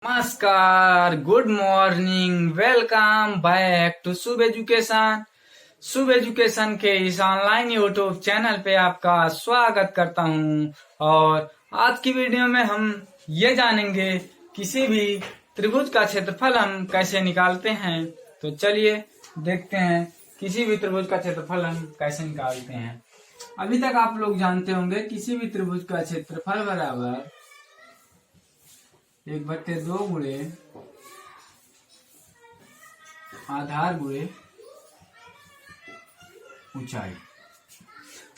नमस्कार, good morning, welcome back to Shubh education. Shubh education के इस ऑनलाइन यूट्यूब चैनल पे आपका स्वागत करता हूं। और आज की वीडियो में हम ये जानेंगे किसी भी त्रिभुज का क्षेत्रफल हम कैसे निकालते हैं। तो चलिए देखते हैं किसी भी त्रिभुज का क्षेत्रफल हम कैसे निकालते हैं। अभी तक आप लोग जानते होंगे किसी भी त्रिभुज का क्षेत्रफल बराबर 1/2 गुणे आधार गुणे ऊंचाई।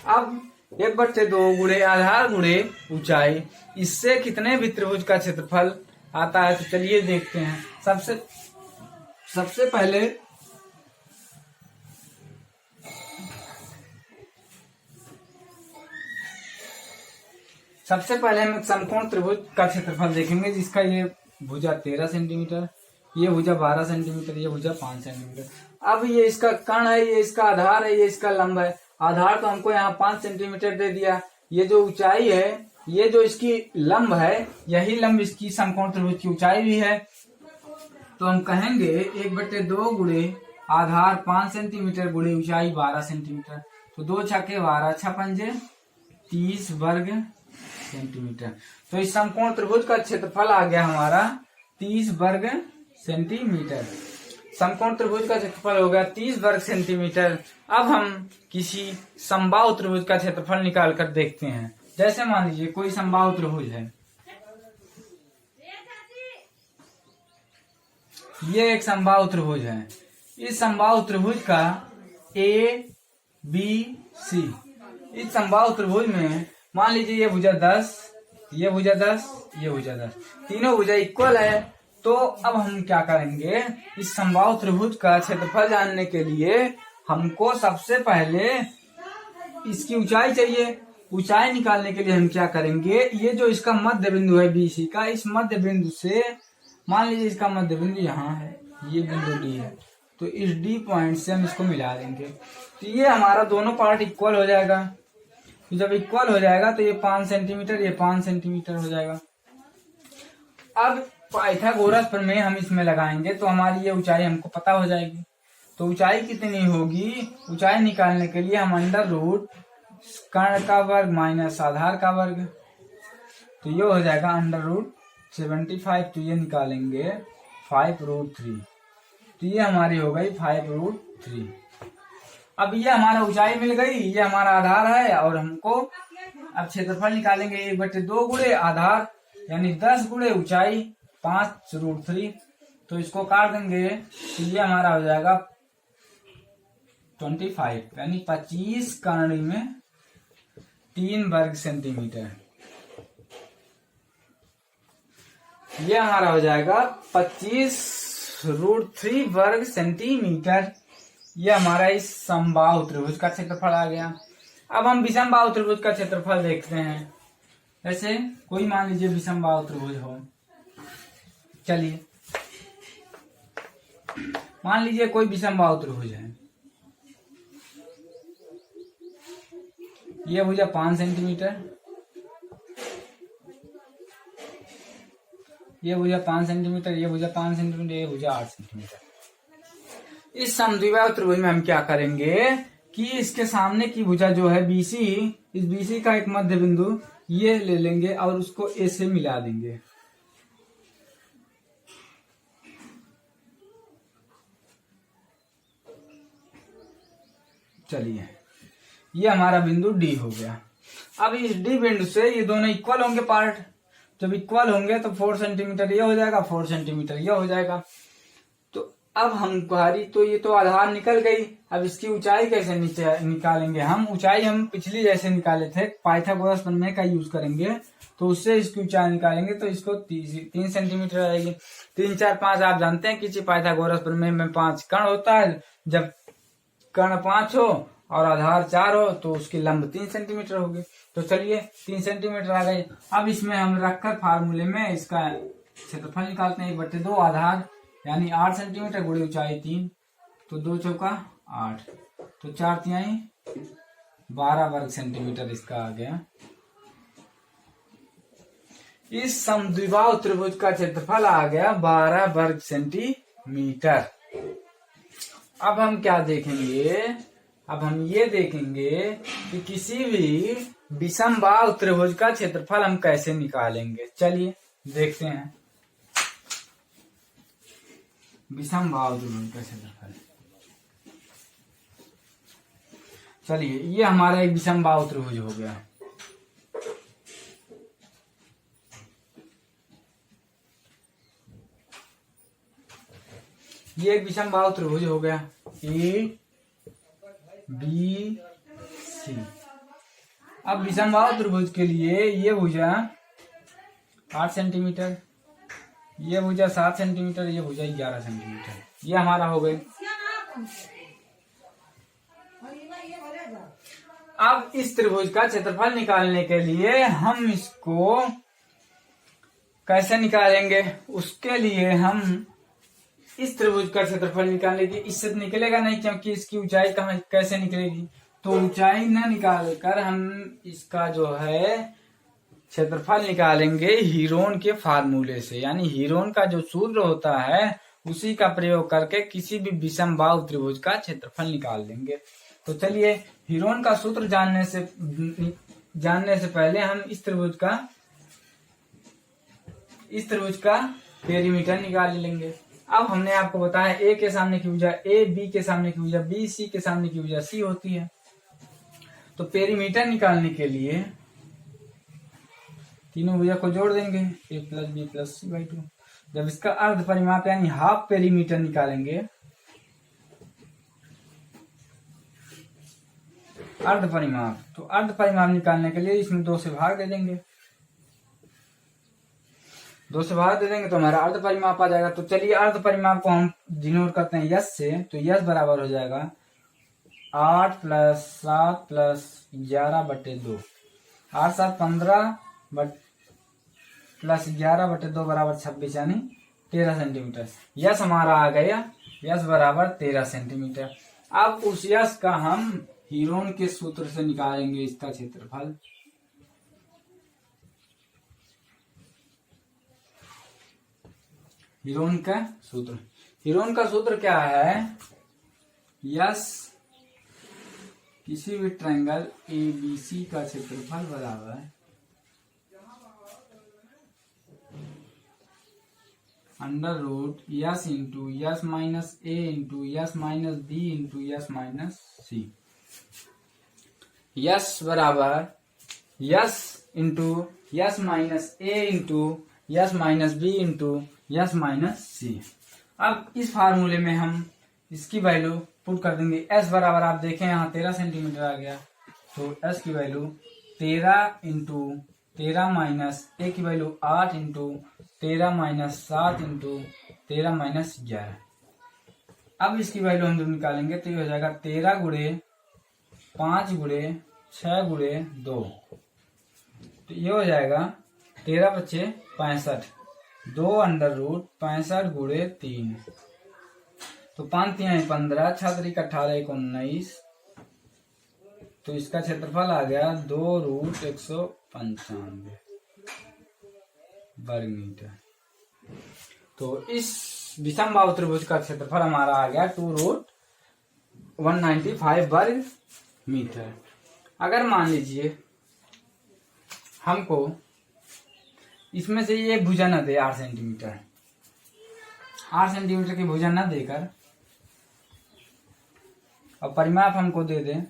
अब 1/2 गुणे आधार गुणे ऊंचाई, इससे कितने भी त्रिभुज का क्षेत्रफल आता है। तो चलिए देखते हैं। सबसे पहले हम एक समकोण त्रिभुज का क्षेत्रफल देखेंगे, जिसका ये भुजा 13 सेंटीमीटर, ये भुजा 12 सेंटीमीटर, ये भुजा 5 सेंटीमीटर। अब ये इसका कर्ण है, ये इसका आधार है, ये इसका लंब है। आधार तो हमको यहाँ 5 सेंटीमीटर दे दिया। ये जो ऊंचाई है, ये जो इसकी लंब है, यही लंब इसकी समकोण त्रिभुज की ऊंचाई भी है। तो हम कहेंगे 1/2 गुणे आधार 5 सेंटीमीटर गुणे ऊंचाई 12 सेंटीमीटर। तो 2 छक्के 12, 6 पंजे 30 वर्ग सेंटीमीटर। तो इस समकोण त्रिभुज का क्षेत्रफल आ गया हमारा 30 वर्ग सेंटीमीटर। समकोण त्रिभुज का क्षेत्रफल हो गया 30 वर्ग सेंटीमीटर। अब हम किसी समबाहु त्रिभुज का क्षेत्रफल निकाल कर देखते हैं। जैसे मान लीजिए कोई समबाहु त्रिभुज है, ये एक समबाहु त्रिभुज है। इस समबाहु त्रिभुज का ABC, इस समबाहु त्रिभुज में मान लीजिए ये भुजा 10, ये भुजा 10, ये भुजा 10, तीनों भुजा इक्वल है। तो अब हम क्या करेंगे, इस समबाहु त्रिभुज का क्षेत्रफल जानने के लिए हमको सबसे पहले इसकी ऊंचाई चाहिए। ऊंचाई निकालने के लिए हम क्या करेंगे, ये जो इसका मध्य बिंदु है BC का, इस मध्य बिंदु से मान लीजिए इसका मध्य बिंदु यहाँ है, ये बिंदु D है, तो इस D पॉइंट से हम इसको मिला देंगे। तो ये हमारा दोनों पार्ट इक्वल हो जाएगा। तो जब इक्वल हो जाएगा तो ये 5 सेंटीमीटर, ये 5 सेंटीमीटर हो जाएगा। अब पाइथागोरस प्रमेय हम इसमें लगाएंगे तो हमारी ये ऊंचाई हमको पता हो जाएगी। तो ऊंचाई कितनी होगी, ऊंचाई निकालने के लिए हम अंडर रूट कर्ण का वर्ग माइनस आधार का वर्ग, तो ये हो जाएगा अंडर रूट 75। तो ये निकालेंगे 5√3, तो ये हमारी हो गई 5√3। अब ये हमारा ऊंचाई मिल गई, ये हमारा आधार है। और हमको अब क्षेत्रफल निकालेंगे 1/2 गुणे आधार यानी 10 गुणे ऊंचाई 5√3। तो इसको काट देंगे तो ये हमारा हो जाएगा 25 यानी 25 कर्ण में 3 वर्ग सेंटीमीटर। ये हमारा हो जाएगा 25√3 वर्ग सेंटीमीटर। ये हमारा इस समबाहु त्रिभुज का क्षेत्रफल आ गया। अब हम विषमबाहु त्रिभुज का क्षेत्रफल देखते हैं। जैसे कोई मान लीजिए विषमबाहु त्रिभुज हो, चलिए मान लीजिए कोई विषमबाहु त्रिभुज है। ये भुजा 5 सेंटीमीटर, ये भुजा 5 सेंटीमीटर, ये भुजा 5 सेंटीमीटर, ये भुजा 8 सेंटीमीटर। इस समद्विबाहु त्रिभुज में हम क्या करेंगे कि इसके सामने की भुजा जो है BC, इस BC का एक मध्य बिंदु ये ले लेंगे और उसको A से मिला देंगे। चलिए ये हमारा बिंदु D हो गया। अब इस D बिंदु से ये दोनों इक्वल होंगे पार्ट। जब इक्वल होंगे तो 4 सेंटीमीटर ये हो जाएगा, 4 सेंटीमीटर ये हो जाएगा। अब हमारी तो ये तो आधार निकल गई। अब इसकी ऊंचाई कैसे निकालेंगे हम। ऊंचाई हम पिछली जैसे निकाले थे, पाइथागोरस प्रमेय का यूज करेंगे। तो उससे इसकी ऊंचाई निकालेंगे तो इसको 3 सेंटीमीटर आएगी। 3, 4, 5 आप जानते हैं किसी पाइथागोरस प्रमेय में 5 कर्ण होता है। जब कर्ण 5 हो और आधार 4 हो तो उसकी लंब 3 सेंटीमीटर होगी। तो चलिए 3 सेंटीमीटर आ गई। अब इसमें हम रखकर फार्मूले में इसका क्षेत्रफल निकालते हैं। 1/2 आधार यानी 8 सेंटीमीटर गुणे ऊंचाई 3, तो 2 चौका 8, तो 4 तिहाई 12 वर्ग सेंटीमीटर इसका आ गया। इस समद्विबाहु त्रिभुज का क्षेत्रफल आ गया 12 वर्ग सेंटीमीटर। अब हम क्या देखेंगे, अब हम ये देखेंगे कि किसी भी विषमबाहु त्रिभुज का क्षेत्रफल हम कैसे निकालेंगे। चलिए देखते हैं विषमबाहु त्रिभुज का क्षेत्रफल। चलिए ये हमारा एक विषमबाहु त्रिभुज हो गया। ये एक विषमबाहु त्रिभुज हो गया ए बी सी। अब विषमबाहु त्रिभुज के लिए ये भुजा 8 सेंटीमीटर, ये भुजा 7 सेंटीमीटर, ये भुजा 11 सेंटीमीटर, ये हमारा हो गए। अब इस त्रिभुज का क्षेत्रफल निकालने के लिए हम इसको कैसे निकालेंगे, उसके लिए हम इस त्रिभुज का क्षेत्रफल निकालने की, इससे निकलेगा नहीं क्योंकि इसकी ऊंचाई कहाँ कैसे निकलेगी, तो ऊंचाई न निकाल कर हम इसका जो है क्षेत्रफल निकालेंगे हीरोन के फार्मूले से। यानी हीरोन का जो सूत्र होता है उसी का प्रयोग करके किसी भी विषमबाहु त्रिभुज का क्षेत्रफल निकाल देंगे। तो चलिए हीरोन का सूत्र जानने से पहले हम इस त्रिभुज का पेरीमीटर निकाल लेंगे। अब हमने आपको बताया ए के सामने की भुजा ए, बी के सामने की भुजा बी, सी के सामने की भुजा सी होती है। तो पेरीमीटर निकालने के लिए तीनों भुजा को जोड़ देंगे a plus b plus c by 2। जब इसका अर्ध परिमाप यानी हाफ पेरीमीटर निकालेंगे, अर्ध परिमाप, तो अर्ध परिमाप निकालने के लिए इसमें 2 से भाग दे देंगे, 2 से भाग दे देंगे तो हमारा अर्ध परिमाप आ जाएगा। तो चलिए अर्ध परिमाप को हम डिनोट करते हैं यस से, तो यस बराबर हो जाएगा 8 प्लस 7 प्लस 11/2, 8 7 15 प्लस 11/2 बराबर 26 यानी 13 सेंटीमीटर। यस हमारा आ गया, यस बराबर 13 सेंटीमीटर। अब उस यस का हम हीरोन के सूत्र से निकालेंगे इसका क्षेत्रफल। हीरोन का सूत्र क्या है, यस किसी भी ट्रायंगल एबीसी का क्षेत्रफल बराबर under root s into s minus a into s minus b into s minus c. S बराबर s into s minus a into s minus b into s minus c. अब इस फार्मूले में हम इसकी वैल्यू पुट कर देंगे। S बराबर आप देखें यहाँ 13 सेंटीमीटर आ गया, तो एस की वैल्यू 13 इंटू 13 माइनस ए की value 8 into 13 minus 7 into 13 minus 11। अब इसकी वैल्यू हम जब निकालेंगे तो ये हो जाएगा 13 गुणे 5 गुणे 6 गुणे 2, तो ये हो जाएगा 13 बचे 65, 2 अंडर रूट 65 गुणे 3, तो 5 3 15, 6 3 18 1 19, तो इसका क्षेत्रफल आ गया 2 रूट 195 वर्ग मीटर। तो इस विषमबाहु त्रिभुज का क्षेत्रफल हमारा आ गया 2 रूट 195 वर्ग मीटर। अगर मान लीजिए हमको इसमें से ये भुजा न दे 8 सेंटीमीटर, 8 सेंटीमीटर की भुजा न देकर और परिमाप हमको दे दे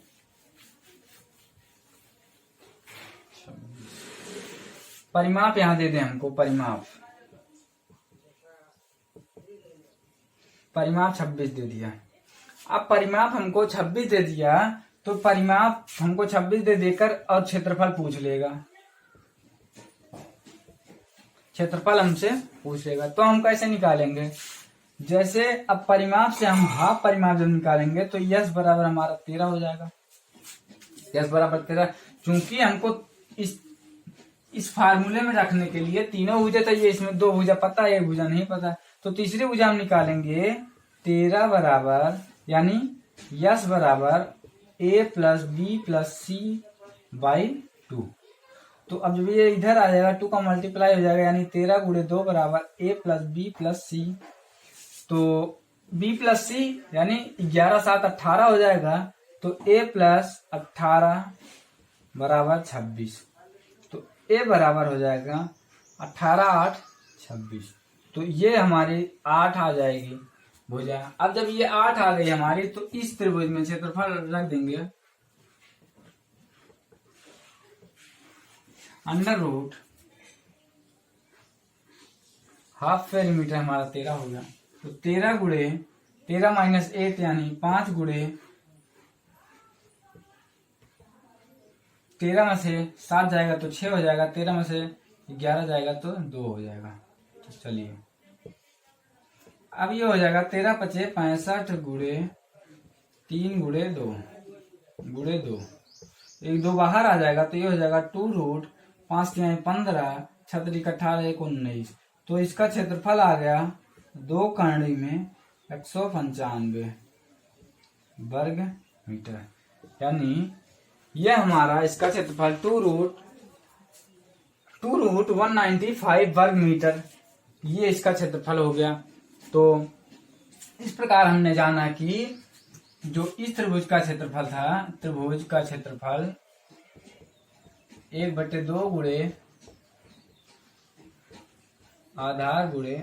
परिमाप यहां दे दे हमको परिमाप 26 दे दिया। अब परिमाप हमको 26 दे दिया तो परिमाप हमको 26 दे देकर और क्षेत्रफल पूछ लेगा, क्षेत्रफल हमसे पूछ लेगा। तो हम कैसे निकालेंगे, जैसे अब परिमाप से हम हाफ परिमाप जब निकालेंगे तो यस बराबर हमारा 13 हो जाएगा, यस बराबर 13। चूंकि हमको इस फार्मूले में रखने के लिए तीनों भुजा चाहिए, इसमें 2 भुजा पता है 1 भुजा नहीं पता, तो तीसरी भुजा हम निकालेंगे 13 बराबर यानी यस बराबर a plus b plus c by 2। तो अब जब ये इधर आ जाएगा 2 का मल्टीप्लाई हो जाएगा, यानी 13 गुणे 2 बराबर a प्लस बी प्लस सी। तो b प्लस सी यानी 11 7 18 हो जाएगा। तो a प्लस 18 बराबर 26। तो a बराबर हो जाएगा 18 8 26। तो ये हमारी 8 आ जाएगी भुजा। अब जब ये 8 आ गई हमारी, तो इस त्रिभुज में क्षेत्रफल रख देंगे अंडर रूट हाफ पेरीमीटर हमारा 13 हो गया। तो 13 गुणे 13 माइनस 8 यानी 5 गुणे 13 में से 7 जाएगा तो 6 हो जाएगा, 13 में से 11 जाएगा तो 2 हो जाएगा। तो चलिए अब ये हो जाएगा 13 पचे 65 गुणे 3 गुणे 2 गुणे 2, 1 2 बाहर आ जाएगा। तो ये हो जाएगा 2 रूट 5 3 15 6 18 1 19। तो इसका क्षेत्रफल आ गया 2 करणी में 195 वर्ग मीटर, यानी यह हमारा इसका क्षेत्रफल 2 रूट 195 वर्ग मीटर, ये इसका क्षेत्रफल हो गया। तो इस प्रकार हमने जाना कि जो इस त्रिभुज का क्षेत्रफल था, त्रिभुज का क्षेत्रफल 1/2 गुणे आधार गुणे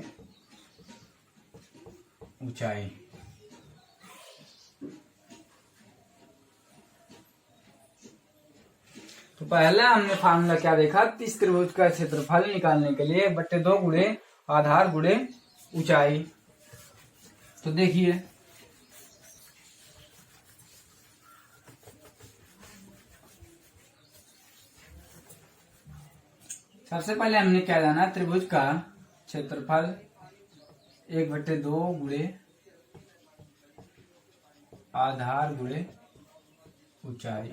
ऊंचाई। तो पहले हमने फार्मूला क्या देखा, इस त्रिभुज का क्षेत्रफल निकालने के लिए 1/2 गुणे आधार गुणे ऊंचाई। तो देखिए सबसे पहले हमने क्या जाना, त्रिभुज का क्षेत्रफल 1/2 गुणे आधार गुणे ऊंचाई।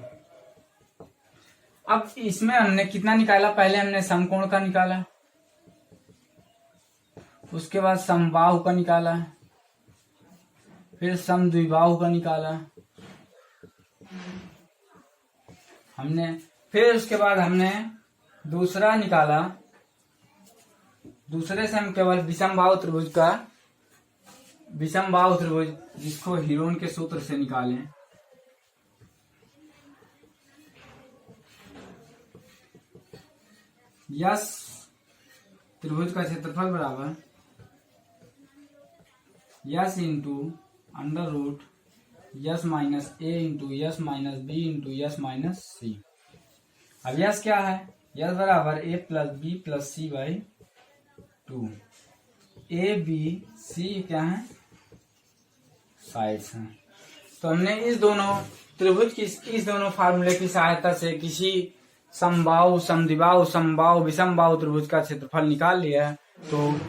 अब इसमें हमने कितना निकाला, पहले हमने समकोण का निकाला, उसके बाद समबाहु का निकाला, फिर समद्विबाहु का निकाला हमने, फिर उसके बाद हमने दूसरा निकाला, दूसरे से हम केवल विषमबाहु त्रिभुज का, विषमबाहु त्रिभुज जिसको हीरोन के सूत्र से निकालें। यस त्रिभुज का क्षेत्रफल बराबर s into under root s minus a into s minus b into s minus c. अब यस क्या है, यस बराबर a plus b plus c by 2। A b c क्या है, साइड्स हैं। तो हमने इस दोनों त्रिभुज की, इस दोनों फार्मूले की सहायता से किसी समबाहु समद्विबाहु समबाहु विषमबाहु त्रिभुज का क्षेत्रफल निकाल लिया है। तो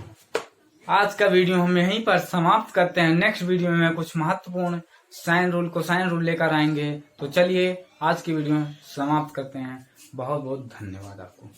आज का वीडियो हम यहीं पर समाप्त करते हैं। नेक्स्ट वीडियो में कुछ महत्वपूर्ण साइन रूल कोसाइन रूल लेकर आएंगे। तो चलिए आज की वीडियो समाप्त करते हैं। बहुत बहुत धन्यवाद आपको।